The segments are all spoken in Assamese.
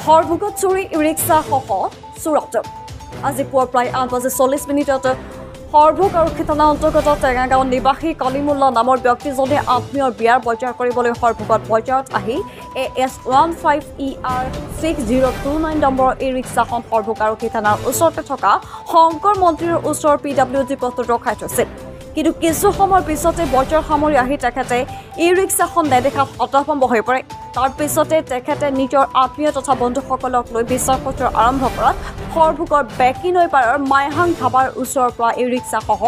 হৰভোগত চুৰি ৰিক্সা সহ চুৰত আজি পুৱাৰ প্ৰায় 8:40 হৰভোগ আৰক্ষী থানা অন্তৰ্গত টেঙাগাঁও নিবাসী কলিমুল্লা নামৰ ব্যক্তিজনে আত্মীয়ৰ বিয়াৰ বজাৰ কৰিবলৈ হৰভোগত বজাৰত আহি AS 15ER 6029 নম্বৰৰ এই ৰিক্সাখন হৰভোগ আৰক্ষী থানাৰ ওচৰতে থকা শংকৰ মন্দিৰৰ ওচৰৰ PWD পথত ৰখাই থৈছিল। কিন্তু কিছু সময়ৰ পিছতে বজাৰ সামৰি আহি তেখেতে এই ৰিক্সাখন নেদেখাত হতভম্ব হৈ পৰে। তাৰ পিছতে তেখেতে নিজৰ আত্মীয় তথা বন্ধুসকলক লৈ বিচাৰ পত্ৰ আৰম্ভ কৰাত হৰভোগৰ বেকিনৈ পাৰৰ মাইহাং ধাবাৰ ওচৰৰ পৰা এই ৰিক্সাসহ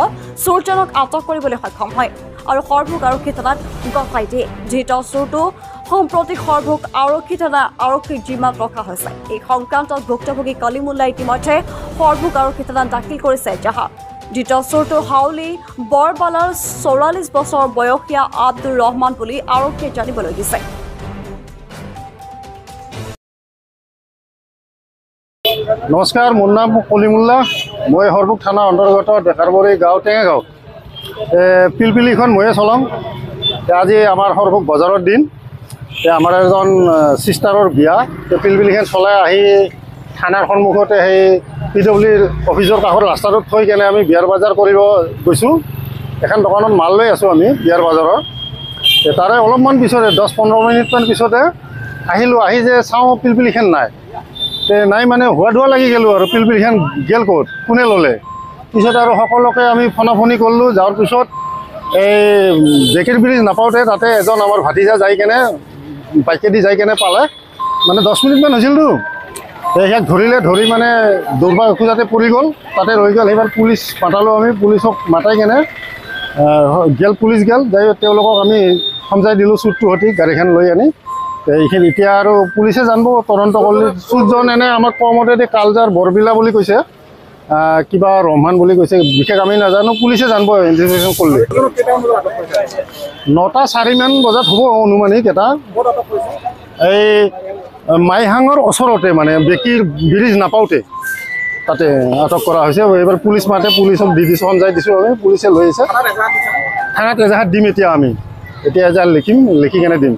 চোৰজনক আটক কৰিবলৈ সক্ষম হয় আৰু হৰভোগ আৰক্ষী থানাত গতাই দিয়ে। ধৃত চোৰটো সম্প্ৰতি হৰভোগ আৰক্ষী থানা আৰক্ষীৰ জিম্মাত ৰখা হৈছে। এই সংক্ৰান্তত ভুক্তভোগী কলিমুল্লাই ইতিমধ্যে হৰভোগ আৰক্ষী থানাত দাখিল কৰিছে এজাহাৰ। ধৃত চোৰটো হাউলি বৰবালাৰ 44 বছৰ বয়সীয়া আব্দুৰ ৰহমান বুলি আৰক্ষীয়ে জানিবলৈ দিছে। নমস্কাৰ, মোৰ নাম কলিমুল্লা। মই হৰভোগ থানা অন্তৰ্গত ডেকাৰবৰী গাঁও টেঙাগাঁও পিলপিলিখন ময়ে চলাম। আজি আমাৰ হৰভোগ বজাৰৰ দিন। আমাৰ এজন চিষ্টাৰৰ বিয়া। পিলপিলিখন চলাই আহি থানাৰ সন্মুখতে সেই PWD অফিচৰ কাষৰ ৰাস্তাটোত থৈ কেনে আমি বিয়াৰ বজাৰ কৰিব গৈছোঁ। এখন দোকানত মাল লৈ আছোঁ আমি বিয়াৰ বজাৰৰ। তাৰে অলপমান পিছতে 10-15 মিনিটমান পিছতে আহিলোঁ। আহি যে চাওঁ পিলপিলিখন নাই। নাই মানে হোৱা লাগি গ'লোঁ আৰু পিলপিলিখন গেল ক'ত, কোনে ল'লে। পিছত আৰু সকলোকে আমি ফোনাফোনি কৰিলোঁ। যোৱাৰ পিছত এই জেকেট ব্ৰিজ নাপাওঁতে তাতে এজন আমাৰ ভাতিজা যাই কেনে বাইকেদি যাই কেনে পালে। মানে 10 মিনিটমান হৈছিলতো। ইয়াক ধৰিলে, ধৰি মানে দৌৰবা খোজাতে পৰি গ'ল, তাতে ৰৈ গ'ল। সেইবাৰ পুলিচ মাতালোঁ আমি। পুলিচক মাতাই কেনে পুলিচ গেল যাই তেওঁলোকক আমি সমজাই দিলোঁ চুৰটোৰ সৈতে গাড়ীখন লৈ আনি। এইখিনি এতিয়া আৰু পুলিচে জানিব তদন্ত কৰিলে। চুৰজন এনে আমাক কমতে কালজাৰ বৰবিলা বুলি কৈছে, কিবা ৰহমান বুলি কৈছে। বিশেষ আমি নাজানো, পুলিচে জানিব ইনভেষ্টিগেশ্যন কৰিলে। 9:04 মান বজাত হ'ব অনুমানিক। এটা এই মাইহাঙৰ ওচৰতে মানে বেকিৰ ব্ৰিজ নাপাওঁতে তাতে আটক কৰা হৈছে। এইবাৰ পুলিচ মাতে, পুলিচক দি দিছোঁ, সমজাই দিছোঁ আমি। পুলিচে লৈ আহিছে থানাত এজাহাৰ দিম। এতিয়া আমি এজাহাৰ লিখিম, লিখি কেনে দিম।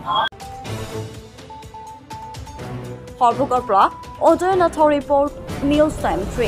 হৰভোগৰ পৰা অজয় নাথৰ ৰিপৰ্ট, নিউজ টাইম 3।